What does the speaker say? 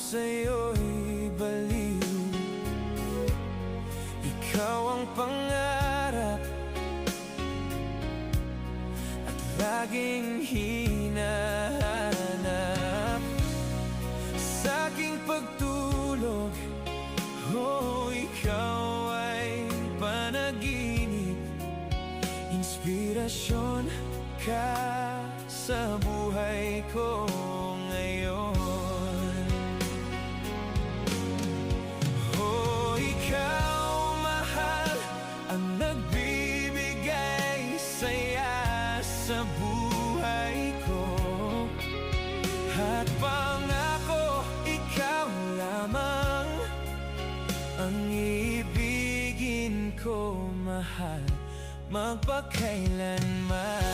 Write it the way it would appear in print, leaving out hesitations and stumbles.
sa'yo'y baliw. Ikaw ang pangarap at laging hinahanap sa aking pagtulog. Oh, ikaw ay panaginip, inspirasyon ka sa buhay ko ngayon. Oh, ikaw mahal, ang nagbibigay saya sa buhay ko. At pangako, ikaw lamang ang ibigin ko, mahal, magpakailanman.